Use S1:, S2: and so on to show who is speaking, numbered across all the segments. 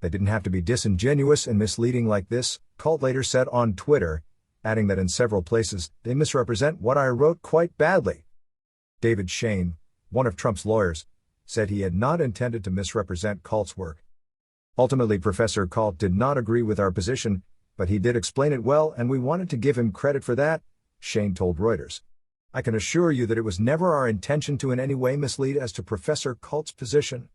S1: They didn't have to be disingenuous and misleading like this, Kalt later said on Twitter, adding that in several places, they misrepresent what I wrote quite badly. David Schoen, one of Trump's lawyers, said he had not intended to misrepresent Kalt's work. Ultimately, Professor Kalt did not agree with our position, but he did explain it well and we wanted to give him credit for that, Schoen told Reuters. I can assure you that it was never our intention to in any way mislead as to Professor Kalt's position.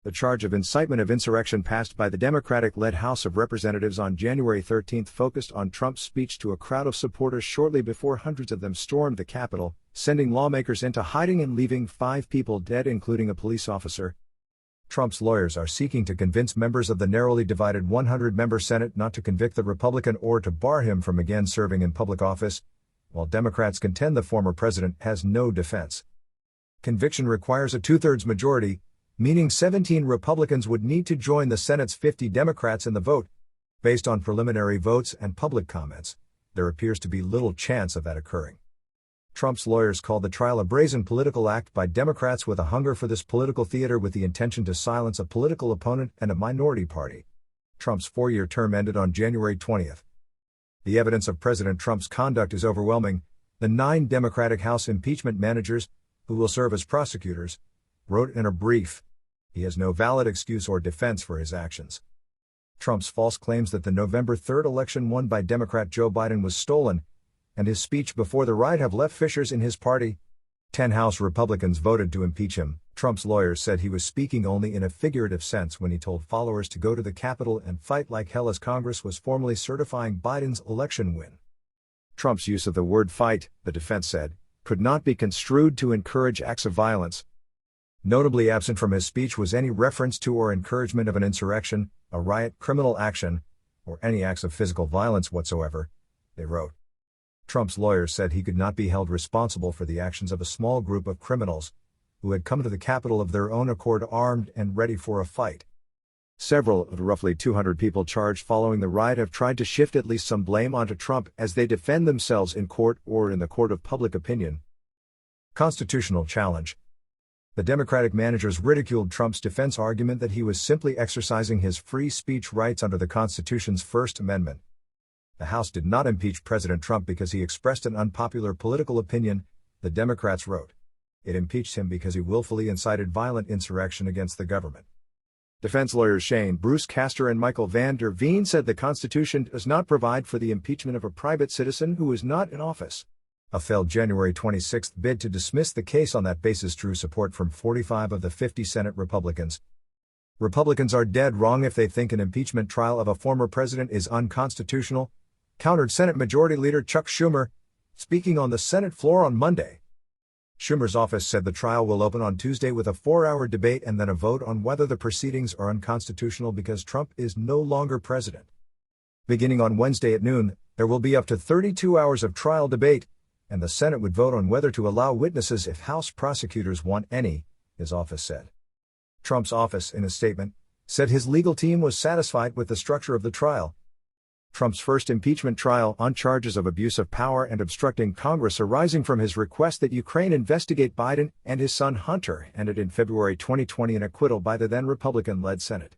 S1: The charge of incitement of insurrection passed by the Democratic-led House of Representatives on January 13 focused on Trump's speech to a crowd of supporters shortly before hundreds of them stormed the Capitol, sending lawmakers into hiding and leaving 5 people dead, including a police officer. Trump's lawyers are seeking to convince members of the narrowly divided 100-member Senate not to convict the Republican or to bar him from again serving in public office, while Democrats contend the former president has no defense. Conviction requires a 2/3 majority, meaning 17 Republicans would need to join the Senate's 50 Democrats in the vote. Based on preliminary votes and public comments, there appears to be little chance of that occurring. Trump's lawyers call the trial a brazen political act by Democrats with a hunger for this political theater with the intention to silence a political opponent and a minority party. Trump's 4-year term ended on January 20. The evidence of President Trump's conduct is overwhelming, the 9 Democratic House impeachment managers, who will serve as prosecutors, wrote in a brief. He has no valid excuse or defense for his actions. Trump's false claims that the November 3 election won by Democrat Joe Biden was stolen, and his speech before the riot have left fissures in his party. 10 House Republicans voted to impeach him. Trump's lawyers said he was speaking only in a figurative sense when he told followers to go to the Capitol and fight like hell as Congress was formally certifying Biden's election win. Trump's use of the word fight, the defense said, could not be construed to encourage acts of violence. Notably absent from his speech was any reference to or encouragement of an insurrection, a riot, criminal action, or any acts of physical violence whatsoever, they wrote. Trump's lawyers said he could not be held responsible for the actions of a small group of criminals who had come to the Capitol of their own accord armed and ready for a fight. Several of the roughly 200 people charged following the riot have tried to shift at least some blame onto Trump as they defend themselves in court or in the court of public opinion. Constitutional challenge. The Democratic managers ridiculed Trump's defense argument that he was simply exercising his free speech rights under the Constitution's First Amendment. The House did not impeach President Trump because he expressed an unpopular political opinion, the Democrats wrote. It impeached him because he willfully incited violent insurrection against the government. Defense lawyers Shane Bruce Castor and Michael Van Der Veen said the Constitution does not provide for the impeachment of a private citizen who is not in office. A failed January 26 bid to dismiss the case on that basis drew support from 45 of the 50 Senate Republicans. Republicans are dead wrong if they think an impeachment trial of a former president is unconstitutional, countered Senate Majority Leader Chuck Schumer, speaking on the Senate floor on Monday. Schumer's office said the trial will open on Tuesday with a 4-hour debate and then a vote on whether the proceedings are unconstitutional because Trump is no longer president. Beginning on Wednesday at noon, there will be up to 32 hours of trial debate, and the Senate would vote on whether to allow witnesses if House prosecutors want any, his office said. Trump's office, in a statement, said his legal team was satisfied with the structure of the trial. Trump's first impeachment trial on charges of abuse of power and obstructing Congress arising from his request that Ukraine investigate Biden and his son Hunter ended in February 2020 in acquittal by the then Republican-led Senate.